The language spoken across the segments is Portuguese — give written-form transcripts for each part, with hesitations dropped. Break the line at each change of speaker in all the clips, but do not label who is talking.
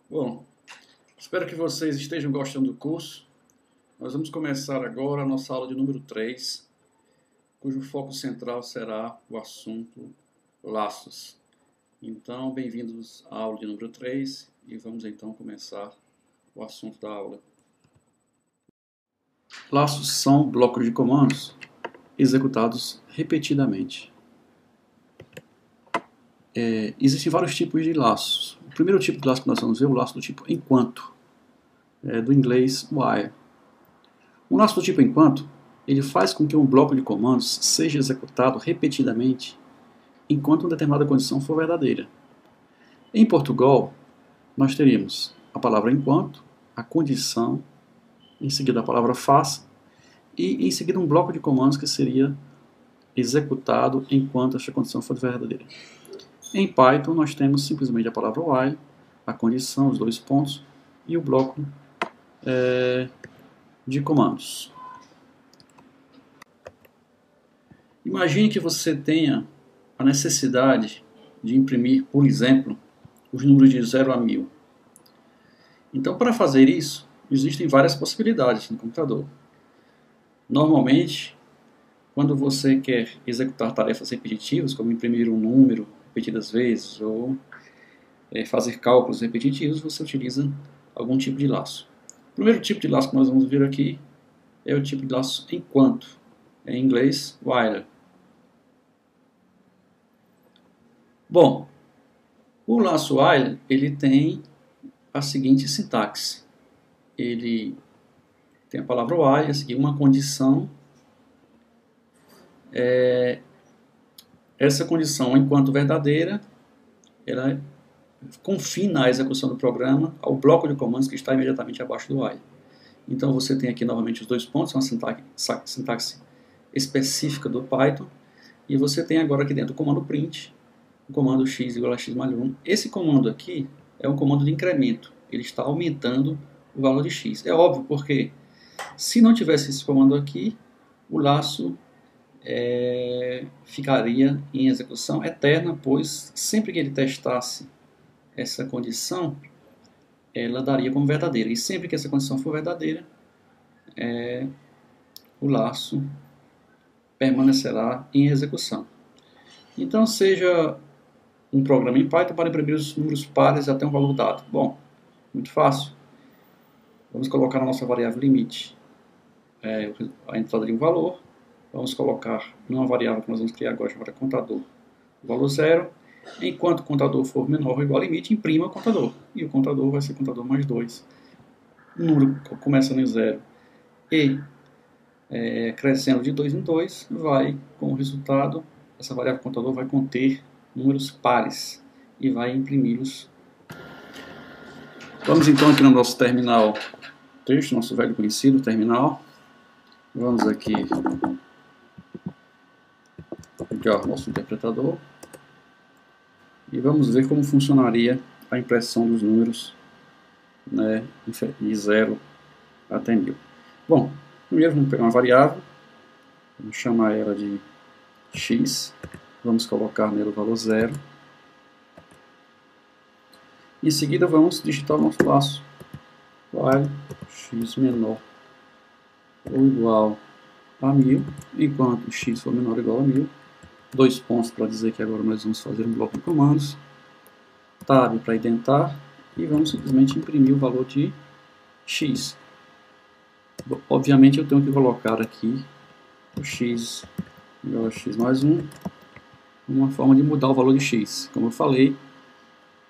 Bom, espero que vocês estejam gostando do curso. Nós vamos começar agora a nossa aula de número 3, cujo foco central será o assunto laços. Então, bem-vindos à aula de número 3 e vamos então começar o assunto da aula. Laços são blocos de comandos executados repetidamente. Existem vários tipos de laços. O primeiro tipo de laço que nós vamos ver é o laço do tipo enquanto, do inglês while. O laço do tipo enquanto, ele faz com que um bloco de comandos seja executado repetidamente enquanto uma determinada condição for verdadeira. Em Portugal, nós teríamos a palavra enquanto, a condição, em seguida a palavra faça, e em seguida um bloco de comandos que seria executado enquanto esta condição for verdadeira. Em Python, nós temos simplesmente a palavra while, a condição, os dois pontos, e o bloco de comandos. Imagine que você tenha a necessidade de imprimir, por exemplo, os números de 0 a 1000. Então, para fazer isso, existem várias possibilidades no computador. Normalmente, quando você quer executar tarefas repetitivas, como imprimir um número repetidas vezes ou fazer cálculos repetitivos, você utiliza algum tipo de laço. O primeiro tipo de laço que nós vamos ver aqui é o tipo de laço enquanto, em inglês, while. Bom, o laço while ele tem a seguinte sintaxe. Ele tem a palavra while, a seguir uma condição. Essa condição, enquanto verdadeira, ela confina a execução do programa ao bloco de comandos que está imediatamente abaixo do while. Então você tem aqui novamente os dois pontos, uma sintaxe específica do Python, e você tem agora aqui dentro o comando print, o comando x igual a x mais 1. Esse comando aqui é um comando de incremento, ele está aumentando o valor de x. É óbvio, porque se não tivesse esse comando aqui, o laço ficaria em execução eterna, pois sempre que ele testasse essa condição, ela daria como verdadeira. E sempre que essa condição for verdadeira, o laço permanecerá em execução. Então, seja um programa em Python para imprimir os números pares até um valor dado. Bom, muito fácil. Vamos colocar na nossa variável limite a entrada de um valor. Vamos colocar numa variável que nós vamos criar agora, chamada contador, o valor 0. Enquanto o contador for menor ou igual ao limite, imprima o contador. E o contador vai ser contador mais 2. O número começando em 0 e crescendo de 2 em 2, vai, como resultado, essa variável contador vai conter números pares e vai imprimi-los. Vamos então aqui no nosso terminal texto, nosso velho conhecido terminal. Vamos aqui ligar o nosso interpretador e vamos ver como funcionaria a impressão dos números, de 0 até 1000. Bom, primeiro vamos pegar uma variável, vamos chamar ela de x, vamos colocar nela o valor 0. Em seguida vamos digitar o nosso laço, while x menor ou igual a 1000, enquanto x for menor ou igual a 1000. Dois pontos para dizer que agora nós vamos fazer um bloco de comandos, tab para identar, e vamos simplesmente imprimir o valor de x. Obviamente eu tenho que colocar aqui o x igual a x mais 1, uma forma de mudar o valor de x. Como eu falei,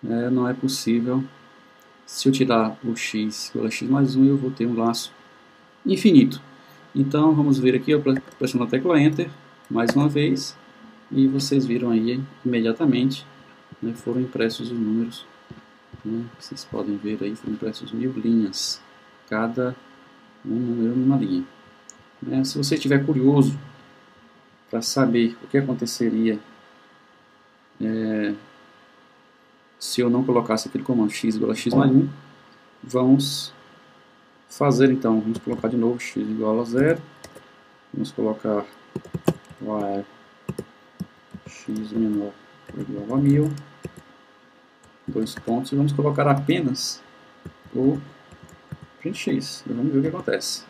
não é possível, se eu tirar o x igual a x mais 1, eu vou ter um laço infinito. Então vamos ver aqui, eu pressiono a tecla Enter, mais uma vez, e vocês viram aí imediatamente, foram impressos os números, vocês podem ver aí, foram impressos 1000 linhas, cada um número numa linha. Se você estiver curioso para saber o que aconteceria se eu não colocasse aquele comando x igual a x mais 1, vamos fazer então, vamos colocar de novo x igual a 0, vamos colocar while x menor ou igual a 1000, dois pontos, e vamos colocar apenas o print x. E vamos ver o que acontece.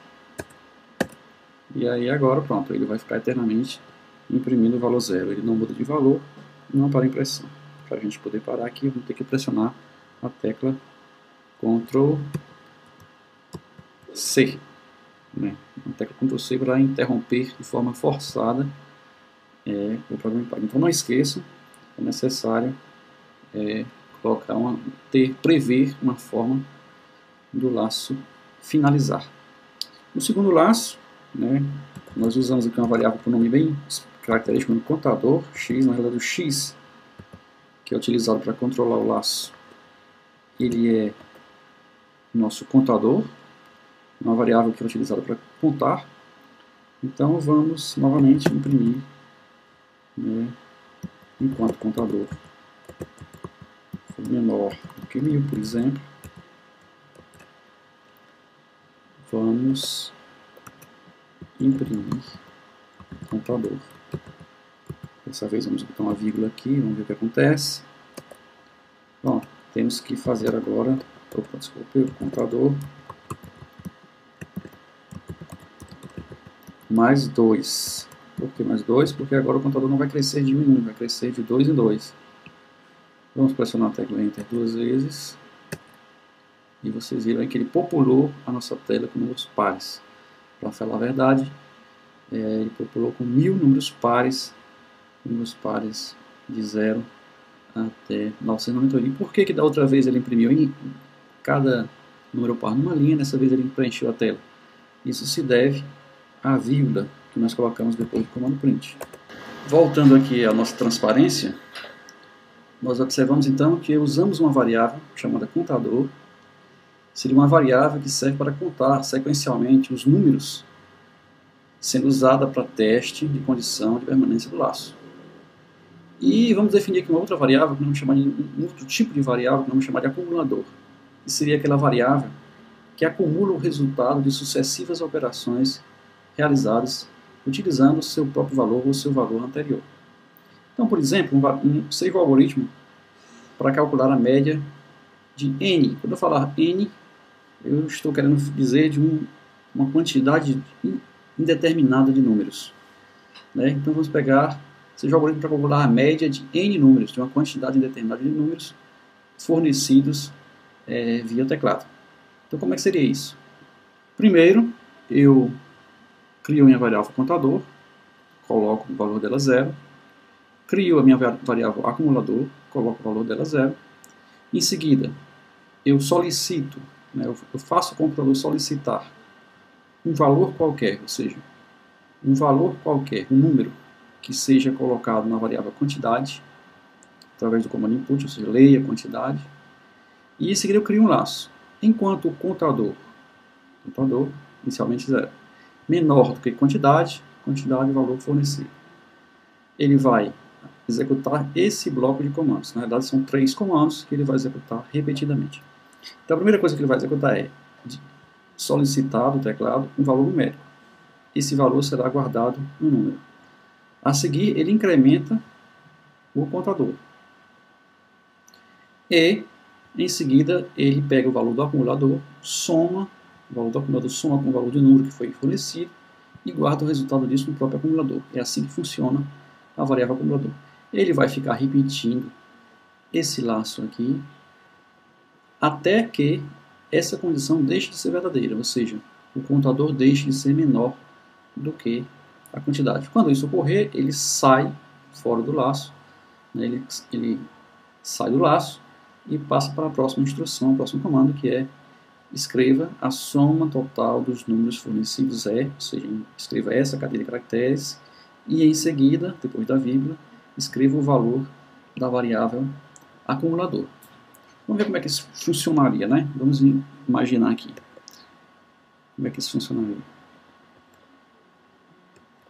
E aí agora pronto, ele vai ficar eternamente imprimindo o valor 0. Ele não muda de valor, não para a impressão. Para a gente poder parar aqui, vamos ter que pressionar a tecla Ctrl C. Né? A tecla Ctrl C para interromper de forma forçada o programa Python. Então não esqueça, é necessário colocar prever uma forma do laço finalizar. No segundo laço, né, nós usamos aqui uma variável com nome bem característico no contador, x, na realidade o x, que é utilizado para controlar o laço, ele é nosso contador, uma variável que é utilizada para contar. Então vamos novamente imprimir, né, enquanto contador for menor do que 1000, por exemplo, vamos imprimir contador. Dessa vez vamos botar uma vírgula aqui, vamos ver o que acontece. Bom, temos que fazer agora, o contador mais 2. Por que mais 2? Porque agora o contador não vai crescer de 1 em 1, vai crescer de 2 em 2. Vamos pressionar a tecla Enter 2 vezes. E vocês viram que ele populou a nossa tela com números pares. Para falar a verdade, ele populou com 1000 números pares de 0 até 991. E por que da outra vez ele imprimiu em cada número par numa linha, dessa vez ele preencheu a tela? Isso se deve à vírgula que nós colocamos depois do comando print. Voltando aqui à nossa transparência, nós observamos então que usamos uma variável chamada contador. Seria uma variável que serve para contar sequencialmente os números sendo usada para teste de condição de permanência do laço. E vamos definir aqui uma outra variável, que vamos chamar de um outro tipo de variável, que vamos chamar de acumulador. Que seria aquela variável que acumula o resultado de sucessivas operações realizadas utilizando o seu próprio valor ou o seu valor anterior. Então, por exemplo, seria o algoritmo para calcular a média de n. Quando eu falar n, eu estou querendo dizer de uma quantidade indeterminada de números. Né? Então vamos pegar, seja o algoritmo para calcular a média de n números, de uma quantidade indeterminada de números fornecidos via teclado. Então como é que seria isso? Primeiro, eu crio minha variável contador, coloco o valor dela 0, crio a minha variável acumulador, coloco o valor dela 0. Em seguida, eu solicito, né, eu faço o computador solicitar um valor qualquer, ou seja, um valor qualquer, um número que seja colocado na variável quantidade, através do comando input, ou seja, leia a quantidade, e em seguida eu crio um laço. Enquanto o contador, inicialmente 0, menor do que quantidade e valor fornecido, ele vai executar esse bloco de comandos. Na verdade, são 3 comandos que ele vai executar repetidamente. Então, a primeira coisa que ele vai executar é solicitar do teclado um valor numérico. Esse valor será guardado no número. A seguir, ele incrementa o contador. E, em seguida, ele pega o valor do acumulador, soma, o valor do acumulador soma com o valor do número que foi fornecido e guarda o resultado disso no próprio acumulador. É assim que funciona a variável acumulador. Ele vai ficar repetindo esse laço aqui até que essa condição deixe de ser verdadeira, ou seja, o contador deixe de ser menor do que a quantidade. Quando isso ocorrer, ele sai fora do laço, né, ele sai do laço e passa para a próxima instrução, o próximo comando, que é escreva a soma total dos números fornecidos ou seja, escreva essa cadeia de caracteres e em seguida, depois da vírgula, escreva o valor da variável acumulador. Vamos ver como é que isso funcionaria, né? Vamos imaginar aqui como é que isso funcionaria.